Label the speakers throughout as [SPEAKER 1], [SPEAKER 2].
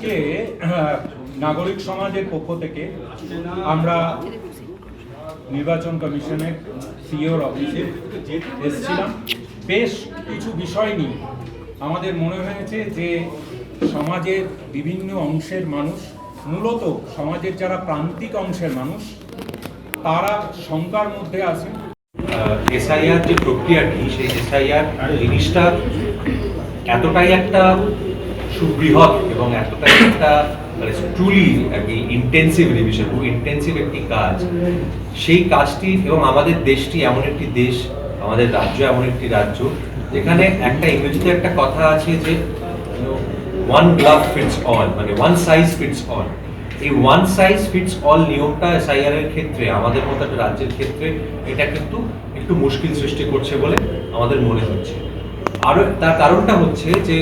[SPEAKER 1] আজকে নাগরিক সমাজের পক্ষ থেকে আমরা নির্বাচন কমিশনের সিইওর অফিসে এসেছিলাম। বেশ কিছু বিষয় নিয়ে আমাদের মনে হয়েছে যে সমাজের বিভিন্ন অংশের মানুষ, মূলত সমাজের যারা প্রান্তিক অংশের মানুষ, তারা শঙ্কার মধ্যে আছেন।
[SPEAKER 2] এসআইআর যে প্রক্রিয়াটি, সেই এসআইআর জিনিসটা এতটাই একটা সুবৃহৎ এবং এতটাই একটা ট্রুলি ইন্টেন্সিভ রিভিশন, খুব ইন্টেন্সিভ একটি কাজ। সেই কাজটি এবং আমাদের দেশটি এমন একটি দেশ, আমাদের রাজ্য এমন একটি রাজ্য যেখানে একটা ইংরেজিতে একটা কথা আছে যে ওয়ান গ্লাভ ফিটস অল, মানে ওয়ান সাইজ ফিটস অল। এই ওয়ান সাইজ ফিটস অল নিয়মটা এসআইআর এর ক্ষেত্রে, আমাদের মতো একটা রাজ্যের ক্ষেত্রে এটা কিন্তু একটু মুশকিল সৃষ্টি করছে বলে আমাদের মনে হচ্ছে। আর তার কারণটা হচ্ছে যে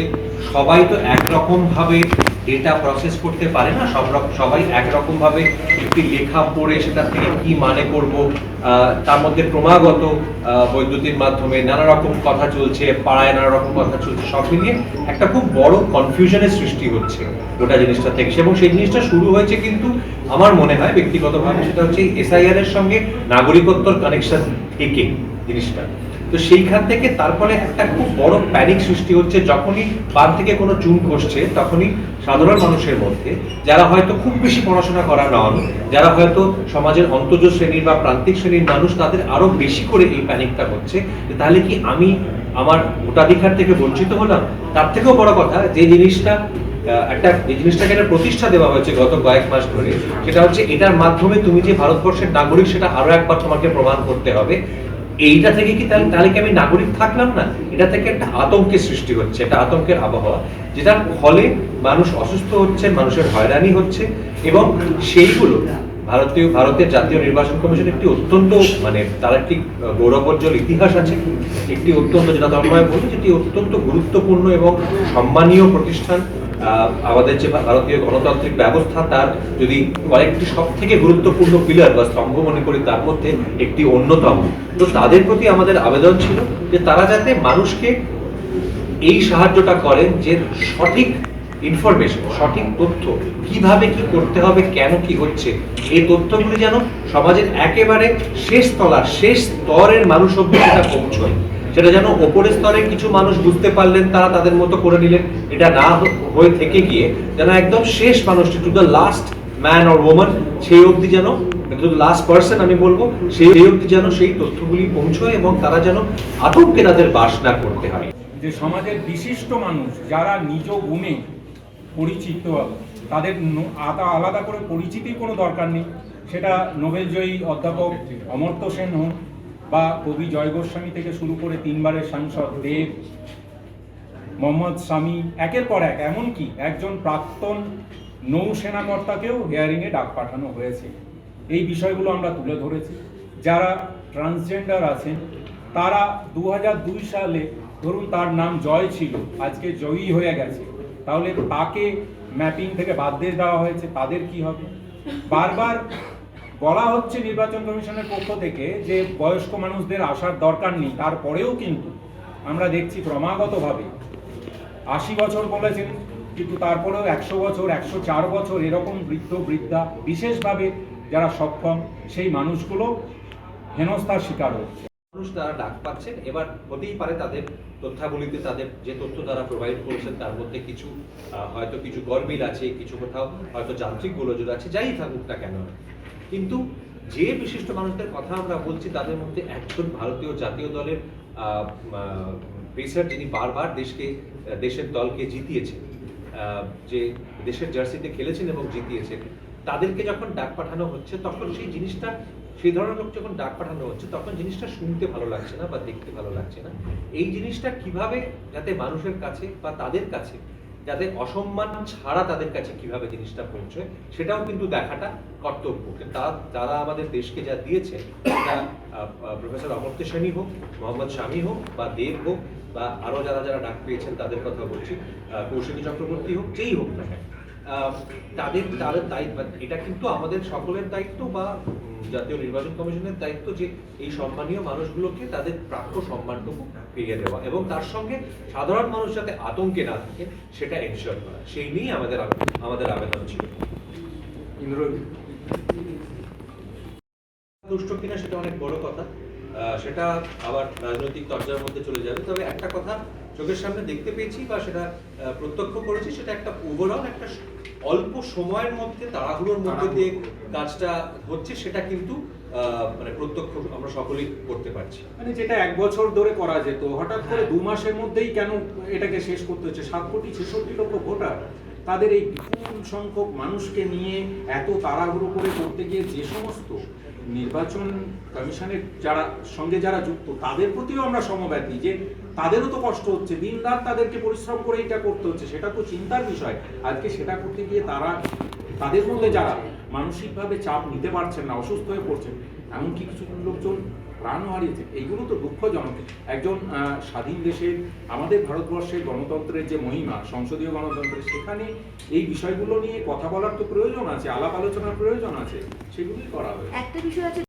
[SPEAKER 2] সবাই তো একরকম ভাবে ডেটা প্রসেস করতে পারে না, সবাই একরকম ভাবে একটি লেখা পড়ে সেটা থেকে কি মানে করব, তার মধ্যে ক্রমাগত বৈদ্যুতিন মাধ্যমে নানা রকম কথা চলছে, পাড়ায় নানা রকম কথা চলছে, সব মিলিয়ে একটা খুব বড় কনফিউশনের সৃষ্টি হচ্ছে গোটা জিনিসটা থেকে। এবং সেই জিনিসটা শুরু হয়েছে কিন্তু আমার মনে হয় ব্যক্তিগতভাবে সেটা হচ্ছে এসআইআর এর সঙ্গে নাগরিকত্বর কানেকশন থেকে জিনিসটা। তো সেইখান থেকে তারপরে একটা খুব বড় প্যানিক সৃষ্টি হচ্ছে যখনই বাম থেকে কোনো চুন খসছে, তখনই সাধারণ মানুষের মধ্যে, যারা হয়তো খুব বেশি পড়াশোনা করা নন, যারা হয়তো সমাজের অন্তর্জ শ্রেণীর বা প্রান্তিক শ্রেণীর মানুষ, তাদের আরো বেশি করে এই প্যানিকটা হচ্ছে যে তাহলে কি আমি আমার ভোটাধিকার থেকে বঞ্চিত হলাম। তার থেকেও বড় কথা, যে জিনিসটাকে একটা প্রতিষ্ঠা দেওয়া হয়েছে গত কয়েক মাস ধরে, সেটা হচ্ছে এটার মাধ্যমে তুমি যে ভারতবর্ষের নাগরিক সেটা আরো একবার তোমাকে প্রমাণ করতে হবে। এইটা থেকে কি তাহলে কি আমি নাগরিক থাকলাম না? এটা থেকে একটা আতঙ্কের সৃষ্টি হচ্ছে, একটা আতঙ্কের আবহাওয়া, যেটার ফলে মানুষ অসুস্থ হচ্ছে, মানুষের হয়রানি হচ্ছে। এবং সেইগুলো ভারতের জাতীয় নির্বাচন কমিশন একটি অত্যন্ত, মানে তার একটি গৌরবোজ্জ্বল ইতিহাস আছে, একটি অত্যন্ত, যেটা তন্ময় বলি, যেটি অত্যন্ত গুরুত্বপূর্ণ এবং সম্মানীয় প্রতিষ্ঠান। আমাদের যে ভারতীয় গণতান্ত্রিক ব্যবস্থা, তার যদি কয়েকটি সব থেকে গুরুত্বপূর্ণ পিলার বা স্তম্ভ মনে করি, তার মধ্যে একটি অন্যতম। তো তাদের প্রতি আমাদের আবেদন ছিল যে তারা যাতে মানুষকে এই সাহায্যটা করেন যে সঠিক ইনফরমেশন, সঠিক তথ্য, কিভাবে কি করতে হবে, কেন কি হচ্ছে, এই তথ্যগুলি যেন সমাজের একেবারে শেষ স্তরের মানুষ অবধি সেটা পৌঁছয়। সেটা যেন ওপরের স্তরে কিছু মানুষ বুঝতে পারলেন, তারা তাদের মতো করে নিলেন, এটা না হয়ে থেকে গিয়ে যেন একদম শেষ মানুষটি, to the last man or woman, সেই অবধি যেন, লাস্ট পার্সন আমি বলবো, সেই অবধি যেন সেই তথ্যগুলি পৌঁছয় এবং তারা যেন আতঙ্কে তাদের বাস না করতে হয়।
[SPEAKER 1] যে সমাজের বিশিষ্ট মানুষ যারা নিজ গুণে পরিচিত, তাদের আলাদা করে পরিচিতির কোনো দরকার নেই। সেটা নোবেলজয়ী অধ্যাপক অমর্ত্য সেন হোক বা কবি জয় গোস্বামী থেকে শুরু করে 3 বারের সাংসদ দেব, মোহাম্মদ শামী, একের পর এক, এমনকি একজন প্রাক্তন নৌসেনাকর্তাকেও হিয়ারিংয়ে ডাক পাঠানো হয়েছে। এই বিষয়গুলো আমরা তুলে ধরেছি। যারা ট্রান্সজেন্ডার আছেন, তারা 2002 সালে, ধরুন তার নাম জয় ছিল, আজকে জয়ী হয়ে গেছে, তাহলে তাকে ম্যাপিং থেকে বাদ দিয়ে দেওয়া হয়েছে, তাদের কি হবে? বারবার বলা হচ্ছে নির্বাচন কমিশনের পক্ষ থেকে যে বয়স্ক মানুষদের আসার দরকার নেই, তারপরেও কিন্তু আমরা দেখছি ক্রমাগতভাবে 80 বছর বলেছেন, কিন্তু তারপরেও 100 বছর, 104 বছর এরকম বৃদ্ধা, বিশেষভাবে যারা সক্ষম, সেই মানুষগুলো হেনস্থার শিকার হচ্ছে।
[SPEAKER 2] মানুষ তারা ডাক পাচ্ছেন, এবার হতেই পারে তাদের তথ্যাবলিতে, তাদের যে তথ্য তারা প্রোভাইড করেছেন তার মধ্যে কিছু হয়তো কিছু গরমিল আছে, কিছু কোথাও হয়তো যান্ত্রিক গোলযোগ আছে, যাই থাকুক না কেন। কিন্তু যে বিশিষ্ট মানুষদের কথা আমরা বলছি, তাদের মধ্যে একজন ভারতীয় জাতীয় দলের পেসার, যিনি বারবার দেশের দলকে জিতিয়েছেন, যে দেশের জার্সিতে খেলেছেন এবং জিতিয়েছেন, তাদেরকে যখন ডাক পাঠানো হচ্ছে, তখন সেই ধরনের লোক যখন ডাক পাঠানো হচ্ছে, তখন জিনিসটা শুনতে ভালো লাগছে না বা দেখতে ভালো লাগছে না। এই জিনিসটা কিভাবে যাতে মানুষের কাছে বা তাদের কাছে, যাতে অসম্মান ছাড়া তাদের কাছে কিভাবে জিনিসটা পৌঁছয়, সেটাও কিন্তু দেখাটা কর্তব্য। তারা আমাদের দেশকে যা দিয়েছে, প্রফেসর অমর্ত্য সেনই হোক, মোহাম্মদ শামী হোক বা দেব হোক, বা আরো যারা ডাক পেয়েছেন তাদের কথা বলছি, কৌশিকী চক্রবর্তী হোক, যেই হোক না কেন, তাদের তাদের দায়িত্ব, এটা কিন্তু আমাদের সকলের দায়িত্ব বা জাতীয় নির্বাচন কমিশনের দায়িত্ব যে এই সম্মানীয় মানুষগুলোকে তাদের প্রাপ্য সম্মানটুকু ফিরিয়ে দেওয়া এবং তার সঙ্গে সাধারণ মানুষ যাতে আতঙ্কে না থাকে সেটা এনশিওর করা, সেই নিয়েই আমাদের আবেদন ছিল। দুষ্ট কিনা সেটা অনেক বড় কথা, সেটা আবার রাজনৈতিক চর্চার মধ্যে চলে যাবে। তবে একটা কথা চোখের সামনে দেখতে পেয়েছি বা সেটা প্রত্যক্ষ করেছি, সেটা একটা ওভারঅল একটা অল্প সময়ের মধ্যে তাড়াহুড়োর মধ্যে দিয়ে কাজটা হচ্ছে, সেটা কিন্তু মানে প্রত্যক্ষ আমরা সকলেই করতে পারছি।
[SPEAKER 1] মানে যেটা 1 বছর ধরে করা যেত হঠাৎ করে 2 মাসের মধ্যেই কেন এটাকে শেষ করতে হচ্ছে? 7,66,00,000 ভোটার, তাদের এই বিপুল সংখ্যক মানুষকে নিয়ে এত তাড়াহুড়ো করে করতে গিয়ে যে সমস্ত নির্বাচন কমিশনের সঙ্গে যারা যুক্ত তাদের প্রতিও আমরা সমব্যথী, যে তাদেরও তো কষ্ট হচ্ছে, দিন রাত তাদেরকে পরিশ্রম করে এটা করতে হচ্ছে, সেটা তো চিন্তার বিষয়। আজকে সেটা করতে গিয়ে তাদের মধ্যে যারা মানসিকভাবে চাপ নিতে পারছেন না, অসুস্থ হয়ে পড়ছেন, এমনকি কিছু লোকজন প্রাণও হারিয়েছে, এইগুলো তো দুঃখজনক। একজন স্বাধীন দেশের, আমাদের ভারতবর্ষের গণতন্ত্রের যে মহিমা, সংসদীয় গণতন্ত্রের, সেখানে এই বিষয়গুলো নিয়ে কথা বলার তো প্রয়োজন আছে, আলাপ আলোচনার প্রয়োজন আছে, সেগুলোই করা হবে।
[SPEAKER 3] একটা বিষয় আছে